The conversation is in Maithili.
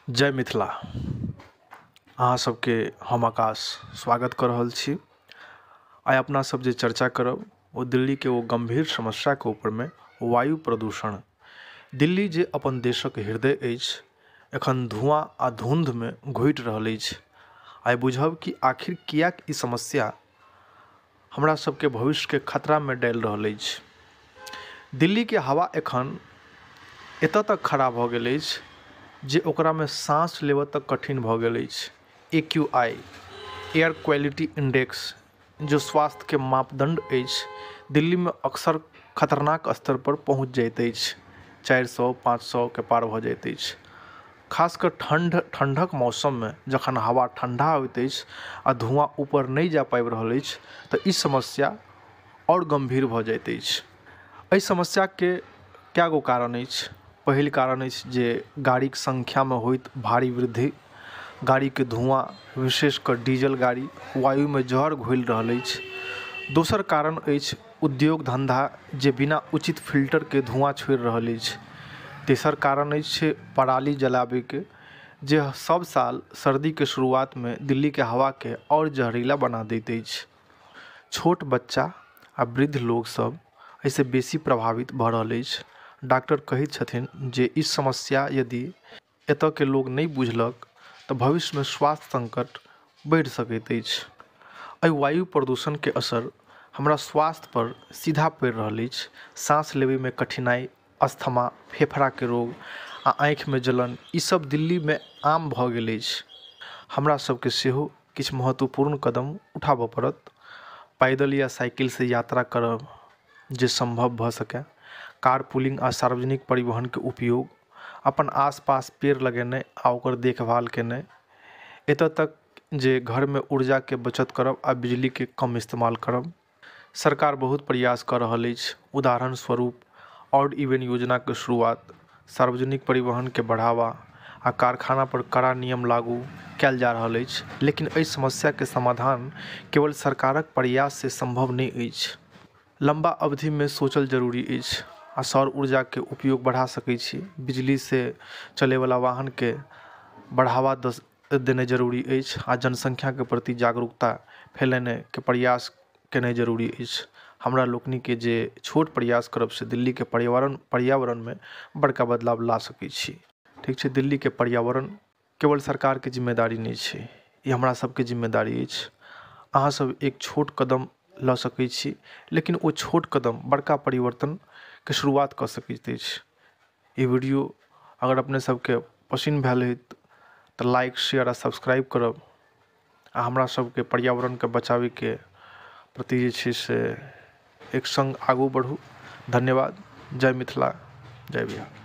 जय मिथिला। अहाँ सबके हम आकाश स्वागत कर रहल छी। आइ अपना सब जे चर्चा करब वो दिल्ली के वो गंभीर समस्या के ऊपर में वायु प्रदूषण। दिल्ली जे अपन देशक हृदय अछि, एखन धुआं आ धुंध में घुटि रहल अछि। आइ बुझब कि आखिर किएक ई समस्या हमरा सबके भविष्य के खतरा में डालि रहल अछि। दिल्ली के हवा एखन एतऽ तक खराब भऽ गेल अछि जे ओकरा में सांस लेबऽ तक कठिन भऽ गेल अछि। AQI एयर क्वालिटी इंडेक्स जो स्वास्थ्य के मापदंड अछि, दिल्ली में अक्सर खतरनाक स्तर पर पहुँच जाइत अछि। 400-500 के पार भऽ जाइत अछि। खासकर ठंडक मौसम में जखन हवा ठंडा होइत अछि आ धुआं ऊपर नहीं जा पाबि रहल अछि तऽ ई समस्या और गंभीर भऽ जाइत अछि। एहि समस्या के कए गो कारण अछि। पहिल कारण अछि जे गाड़ीक संख्या में होइत भारी वृद्धि। गाड़ी के धुआं, विशेषकर डीजल गाड़ी, वायु में जहर घोलि रहल अछि। दोसर कारण अछि उद्योग धंधा जे बिना उचित फिल्टर के धुआं छोड़ि रहल अछि। तेसर कारण अछि पराली जलाबे के, जे सब साल सर्दी के शुरुआत में दिल्ली के हवा के और जहरीला बना दैत अछि। छोट बच्चा आ वृद्ध लोग सब एहिसँ बेसी प्रभावित भऽ रहल अछि। डॉक्टर कहैत छथिन जे ई समस्या यदि एतऽ के लोग नहीं बुझलक तऽ भविष्य में स्वास्थ्य संकट बढ़ि सकैत अछि। एहि वायु प्रदूषण के असर हमरा स्वास्थ्य पर सीधा पड़ि रहल अछि। सांस लेबे में कठिनाई, अस्थमा, फेफड़ा के रोग आ आँखि में जलन, ई सब दिल्ली में आम भऽ गेल अछि। हमरा सबके सेहो किछु महत्वपूर्ण कदम उठाबऽ पड़त। पैदल या साइकिल से यात्रा करब जे संभव भऽ सकै, कारपूलिंग आ सार्वजनिक परिवहन के उपयोग, अपन आसपास पेड़ लगेनाइ आ ओकर देखभाल केनाइ, एतऽ तक जे घर में ऊर्जा के बचत करब आ बिजली के कम इस्तेमाल करब। सरकार बहुत प्रयास कर रहल अछि। उदाहरण स्वरूप ऑड इवन योजना के शुरुआत, सार्वजनिक परिवहन के बढ़ावा आ कारखाना पर कड़ा नियम लागू कयल जा रहल अछि। लेकिन एहि समस्या के समाधान केवल सरकारक प्रयास से संभव नहीं अछि। लंबा अवधि में सोचल जरूरी अछि आ सौर ऊर्जा के उपयोग बढ़ा सकै छी। बिजली से चले वाला वाहन के बढ़ावा देने जरूरी अछि आ जनसंख्या के प्रति जागरूकता फैलेने के प्रयास केनाइ जरूरी अछि। हमरा लोकनि के जे छोट प्रयास करब से दिल्ली के पर्यावरण में बड़का बदलाव ला सकै छी। ठीक छै, दिल्ली के पर्यावरण केवल सरकार के जिम्मेदारी नहीं छै, ई हमरा सबके जिम्मेदारी अछि। अहाँ सब एक छोट कदम लऽ सकै छी, लेकिन वो छोट कदम बड़का परिवर्तन के शुरुआत कऽ सकैत अछि। ई वीडियो अगर अपने सबके पसंद भेल होइत तऽ लाइक, शेयर आ सब्सक्राइब करब आ हमरा सबके पर्यावरण के बचावे के प्रति जे छै से एक संग आगू बढ़ू। धन्यवाद। जय मिथिला, जय बिहार।